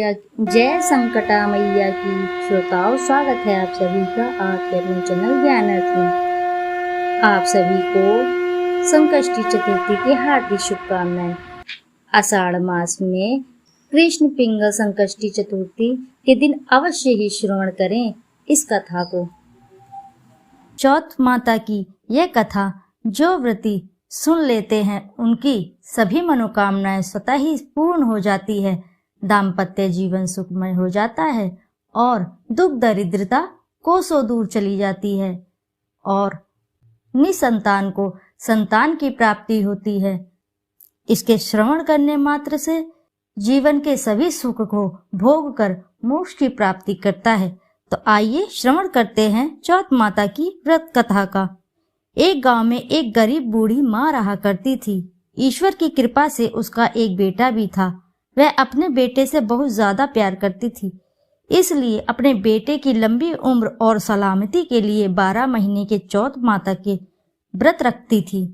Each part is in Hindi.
जय संकटा मैया की श्रोताओं, स्वागत है आप सभी का आपके अपने चैनल ज्ञानार्थ में। आप सभी को संकष्टी चतुर्थी की हार्दिक शुभकामनाएं। आषाढ़ मास में कृष्ण पिंगल संकष्टी चतुर्थी के दिन अवश्य ही श्रवण करें इस कथा को। चौथ माता की यह कथा जो व्रती सुन लेते हैं उनकी सभी मनोकामनाएं स्वतः ही पूर्ण हो जाती है, दाम्पत्य जीवन सुखमय हो जाता है और दुख दरिद्रता कोसों दूर चली जाती है और निसंतान को संतान की प्राप्ति होती है। इसके श्रवण करने मात्र से जीवन के सभी सुख को भोग कर मोक्ष की प्राप्ति करता है। तो आइए श्रवण करते हैं चौथ माता की व्रत कथा का। एक गांव में एक गरीब बूढ़ी माँ रहा करती थी। ईश्वर की कृपा से उसका एक बेटा भी था। वह अपने बेटे से बहुत ज्यादा प्यार करती थी, इसलिए अपने बेटे की लंबी उम्र और सलामती के लिए 12 महीने के चौथ माता के व्रत रखती थी।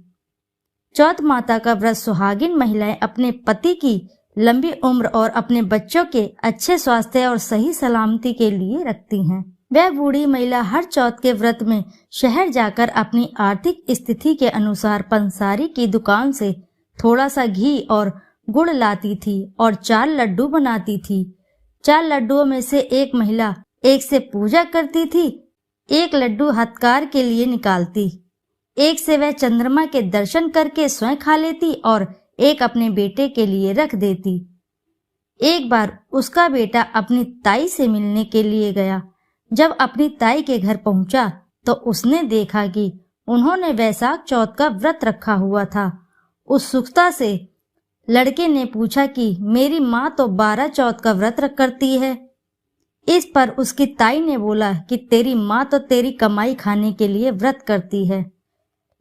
चौथ माता का व्रत सुहागिन महिलाएं अपने पति की लंबी उम्र और अपने बच्चों के अच्छे स्वास्थ्य और सही सलामती के लिए रखती हैं। वह बूढ़ी महिला हर चौथ के व्रत में शहर जाकर अपनी आर्थिक स्थिति के अनुसार पंसारी की दुकान से थोड़ा सा घी और गुड़ लाती थी और 4 लड्डू बनाती थी। 4 लड्डुओं में से एक महिला एक से पूजा करती थी, एक लड्डू हथकार के लिए निकालती, एक से वह चंद्रमा के दर्शन करके स्वयं खा लेती और एक अपने बेटे के लिए रख देती। एक बार उसका बेटा अपनी ताई से मिलने के लिए गया। जब अपनी ताई के घर पहुंचा तो उसने देखा कि उन्होंने वैशाख चौथ का व्रत रखा हुआ था। उत्सुकता से लड़के ने पूछा कि मेरी माँ तो 12 चौथ का व्रत करती है। इस पर उसकी ताई ने बोला कि तेरी माँ तो तेरी कमाई खाने के लिए व्रत करती है।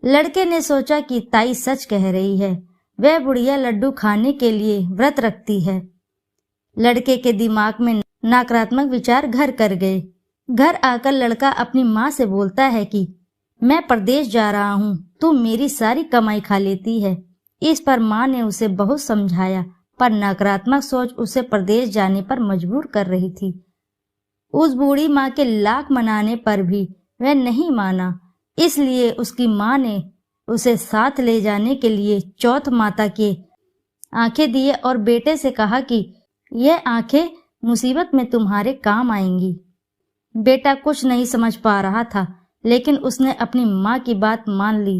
लड़के ने सोचा कि ताई सच कह रही है, वह बुढ़िया लड्डू खाने के लिए व्रत रखती है। लड़के के दिमाग में नकारात्मक विचार घर कर गए। घर आकर लड़का अपनी माँ से बोलता है कि मैं परदेश जा रहा हूँ, तू मेरी सारी कमाई खा लेती है। इस पर माँ ने उसे बहुत समझाया, पर नकारात्मक सोच उसे प्रदेश जाने पर मजबूर कर रही थी। उस बूढ़ी माँ के लाख मनाने पर भी वह नहीं माना, इसलिए उसकी माँ ने उसे साथ ले जाने के लिए चौथ माता के आंखें दिए और बेटे से कहा कि यह आंखें मुसीबत में तुम्हारे काम आएंगी। बेटा कुछ नहीं समझ पा रहा था, लेकिन उसने अपनी माँ की बात मान ली।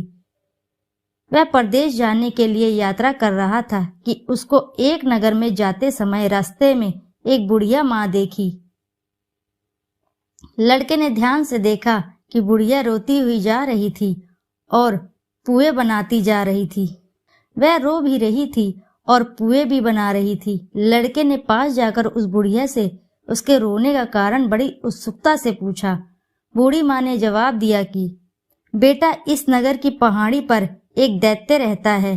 वह परदेश जाने के लिए यात्रा कर रहा था कि उसको एक नगर में जाते समय रास्ते में एक बुढ़िया माँ देखी। लड़के ने ध्यान से देखा कि बुढ़िया रोती हुई जा रही थी और पुए बनाती जा रही थी। वह रो भी रही थी और पुए भी बना रही थी। लड़के ने पास जाकर उस बुढ़िया से उसके रोने का कारण बड़ी उत्सुकता से पूछा। बूढ़ी माँ ने जवाब दिया कि बेटा, इस नगर की पहाड़ी पर एक दैत्य रहता है।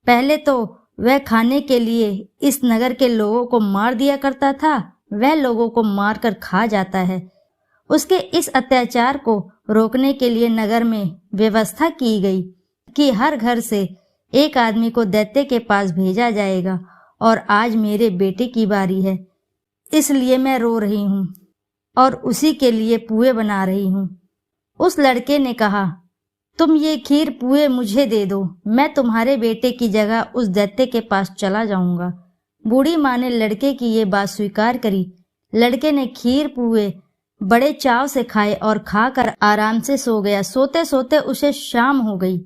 पहले तो वह खाने के लिए इस नगर के लोगों को मार दिया करता था, वह लोगों को मारकर खा जाता है। उसके इस अत्याचार को रोकने के लिए नगर में व्यवस्था की गई कि हर घर से एक आदमी को दैत्य के पास भेजा जाएगा और आज मेरे बेटे की बारी है, इसलिए मैं रो रही हूँ और उसी के लिए पुए बना रही हूँ। उस लड़के ने कहा, तुम ये खीर पुए मुझे दे दो, मैं तुम्हारे बेटे की जगह उस दैत्य के पास चला जाऊंगा। बूढ़ी माँ ने लड़के की ये बात स्वीकार करी। लड़के ने खीर पुए बड़े चाव से खाए और खाकर आराम से सो गया। सोते सोते उसे शाम हो गई।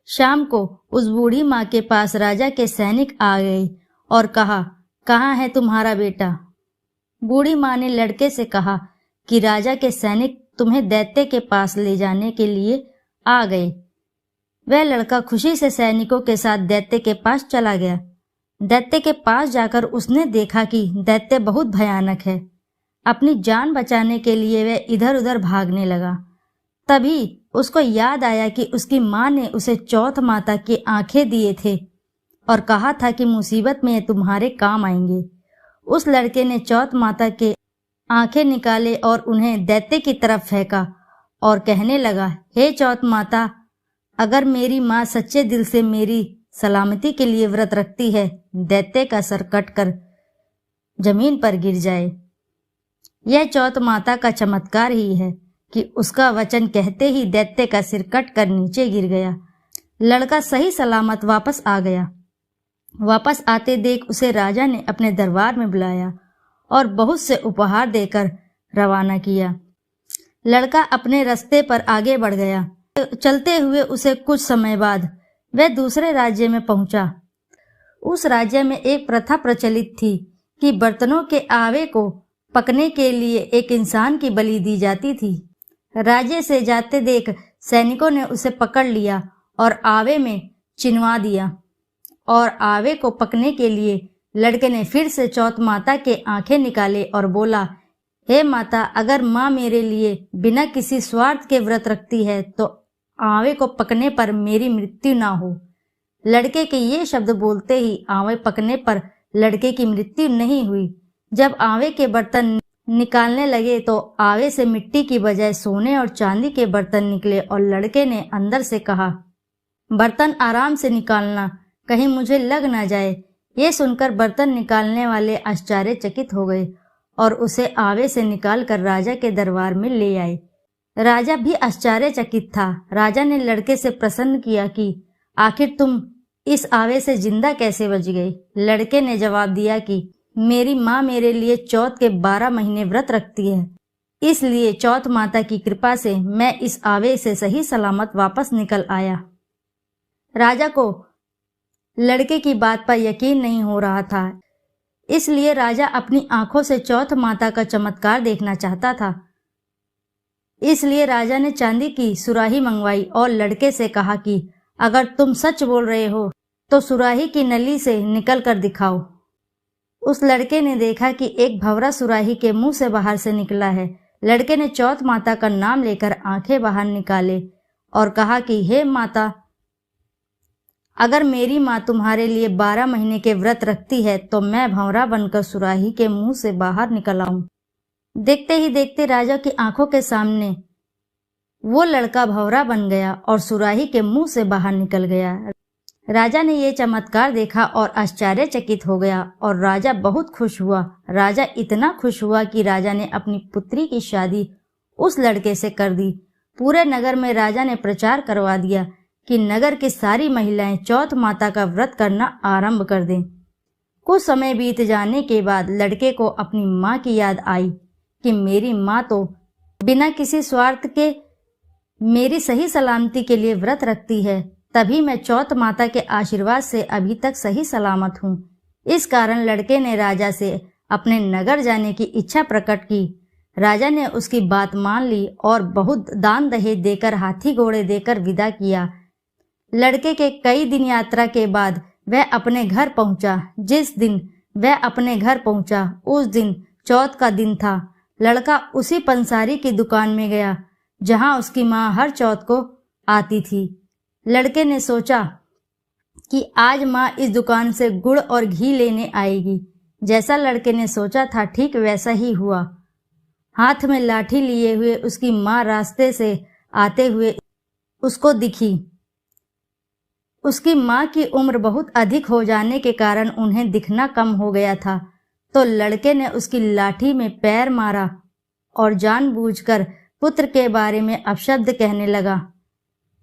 शाम को उस बूढ़ी माँ के पास राजा के सैनिक आ गए और कहा, कहाँ है तुम्हारा बेटा? बूढ़ी माँ ने लड़के से कहा कि राजा के सैनिक तुम्हें दैत्य के पास ले जाने के लिए आ गए। वह लड़का खुशी से सैनिकों के साथ दैत्य के पास चला गया। दैत्य के पास जाकर उसने देखा कि दैत्य बहुत भयानक है। अपनी जान बचाने के लिए वह इधर उधर भागने लगा। तभी उसको याद आया कि उसकी माँ ने उसे चौथ माता की आंखें दिए थे और कहा था कि मुसीबत में तुम्हारे काम आएंगे। उस लड़के ने चौथ माता के आंखें निकाले और उन्हें दैत्य की तरफ फेंका और कहने लगा, हे चौथ माता, अगर मेरी माँ सच्चे दिल से मेरी सलामती के लिए व्रत रखती है, दैत्य का सर कट कर जमीन पर गिर जाए। यह चौथ माता का चमत्कार ही है कि उसका वचन कहते ही दैत्य का सिर कट कर नीचे गिर गया। लड़का सही सलामत वापस आ गया। वापस आते देख उसे राजा ने अपने दरबार में बुलाया और बहुत से उपहार देकर रवाना किया। लड़का अपने रास्ते पर आगे बढ़ गया। चलते हुए उसे कुछ समय बाद वह दूसरे राज्य में पहुंचा। उस राज्य में एक प्रथा प्रचलित थी कि बर्तनों के आवे को पकने के लिए एक इंसान की बलि दी जाती थी। राज्य से जाते देख सैनिकों ने उसे पकड़ लिया और आवे में चिनवा दिया। और आवे को पकने के लिए लड़के ने फिर से चौथ माता के आंखें निकाले और बोला, हे माता, अगर माँ मेरे लिए बिना किसी स्वार्थ के व्रत रखती है तो आवे को पकने पर मेरी मृत्यु ना हो। लड़के के ये शब्द बोलते ही आवे पकने पर लड़के की मृत्यु नहीं हुई। जब आवे के बर्तन निकालने लगे तो आवे से मिट्टी की बजाय सोने और चांदी के बर्तन निकले और लड़के ने अंदर से कहा, बर्तन आराम से निकालना, कहीं मुझे लग ना जाए। ये सुनकर बर्तन निकालने वाले आश्चर्यचकित हो गए और उसे आवे से निकालकर राजा के दरबार में ले आए। राजा भी आश्चर्यचकित था। राजा ने लड़के से प्रश्न किया कि आखिर तुम इस आवे से जिंदा कैसे बच गए? लड़के ने जवाब दिया कि मेरी माँ मेरे लिए चौथ के 12 महीने व्रत रखती है, इसलिए चौथ माता की कृपा से मैं इस आवे से सही सलामत वापस निकल आया। राजा को लड़के की बात पर यकीन नहीं हो रहा था, इसलिए राजा अपनी आंखों से चौथ माता का चमत्कार देखना चाहता था। इसलिए राजा ने चांदी की सुराही मंगवाई और लड़के से कहा कि अगर तुम सच बोल रहे हो तो सुराही की नली से निकल कर दिखाओ। उस लड़के ने देखा कि एक भंवरा सुराही के मुंह से बाहर से निकला है। लड़के ने चौथ माता का नाम लेकर आंखें बाहर निकाले और कहा कि हे माता, अगर मेरी माँ तुम्हारे लिए 12 महीने के व्रत रखती है तो मैं भंवरा बनकर सुराही के मुंह से बाहर निकल आऊं। देखते ही देखते राजा की आंखों के सामने वो लड़का भंवरा बन गया और सुराही के मुंह से बाहर निकल गया। राजा ने ये चमत्कार देखा और आश्चर्यचकित हो गया और राजा बहुत खुश हुआ। राजा इतना खुश हुआ कि राजा ने अपनी पुत्री की शादी उस लड़के से कर दी। पूरे नगर में राजा ने प्रचार करवा दिया कि नगर की सारी महिलाएं चौथ माता का व्रत करना आरंभ कर दें। कुछ समय बीत जाने के बाद लड़के को अपनी माँ की याद आई कि मेरी माँ तो बिना किसी स्वार्थ के मेरी सही सलामती के लिए व्रत रखती है, तभी मैं चौथ माता के आशीर्वाद से अभी तक सही सलामत हूँ। इस कारण लड़के ने राजा से अपने नगर जाने की इच्छा प्रकट की। राजा ने उसकी बात मान ली और बहुत दान दहेज देकर हाथी घोड़े देकर विदा किया। लड़के के कई दिन यात्रा के बाद वह अपने घर पहुंचा। जिस दिन वह अपने घर पहुंचा उस दिन चौथ का दिन था। लड़का उसी पंसारी की दुकान में गया जहां उसकी माँ हर चौथ को आती थी। लड़के ने सोचा कि आज माँ इस दुकान से गुड़ और घी लेने आएगी। जैसा लड़के ने सोचा था ठीक वैसा ही हुआ। हाथ में लाठी लिए हुए उसकी माँ रास्ते से आते हुए उसको दिखी। उसकी माँ की उम्र बहुत अधिक हो जाने के कारण उन्हें दिखना कम हो गया था, तो लड़के ने उसकी लाठी में पैर मारा और जानबूझकर पुत्र के बारे में अपशब्द कहने लगा।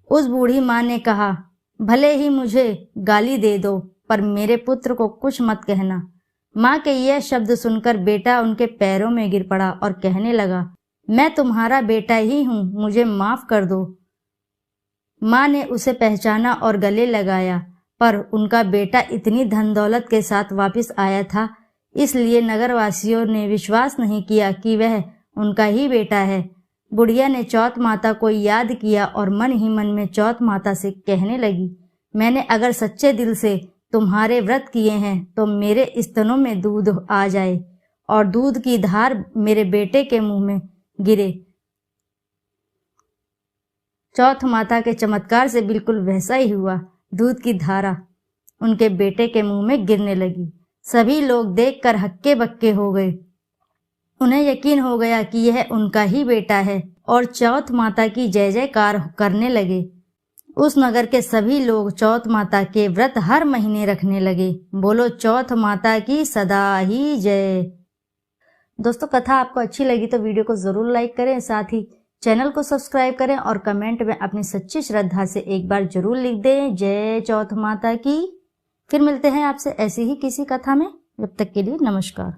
उस बूढ़ी माँ ने कहा, भले ही मुझे गाली दे दो पर मेरे पुत्र को कुछ मत कहना। माँ के यह शब्द सुनकर बेटा उनके पैरों में गिर पड़ा और कहने लगा, मैं तुम्हारा बेटा ही हूँ, मुझे माफ कर दो। माँ ने उसे पहचाना और गले लगाया, पर उनका बेटा इतनी धन दौलत के साथ वापस आया था, इसलिए नगरवासियों ने विश्वास नहीं किया कि वह उनका ही बेटा है। बुढ़िया ने चौथ माता को याद किया और मन ही मन में चौथ माता से कहने लगी, मैंने अगर सच्चे दिल से तुम्हारे व्रत किए हैं तो मेरे स्तनों में दूध आ जाए और दूध की धार मेरे बेटे के मुंह में गिरे। चौथ माता के चमत्कार से बिल्कुल वैसा ही हुआ। दूध की धारा उनके बेटे के मुंह में गिरने लगी। सभी लोग देखकर हक्के बक्के हो गए। उन्हें यकीन हो गया कि यह उनका ही बेटा है और चौथ माता की जय जयकार करने लगे। उस नगर के सभी लोग चौथ माता के व्रत हर महीने रखने लगे। बोलो चौथ माता की सदा ही जय। दोस्तों, कथा आपको अच्छी लगी तो वीडियो को जरूर लाइक करें, साथ ही चैनल को सब्सक्राइब करें और कमेंट में अपनी सच्ची श्रद्धा से एक बार जरूर लिख दें जय चौथ माता की। फिर मिलते हैं आपसे ऐसी ही किसी कथा में। जब तक के लिए नमस्कार।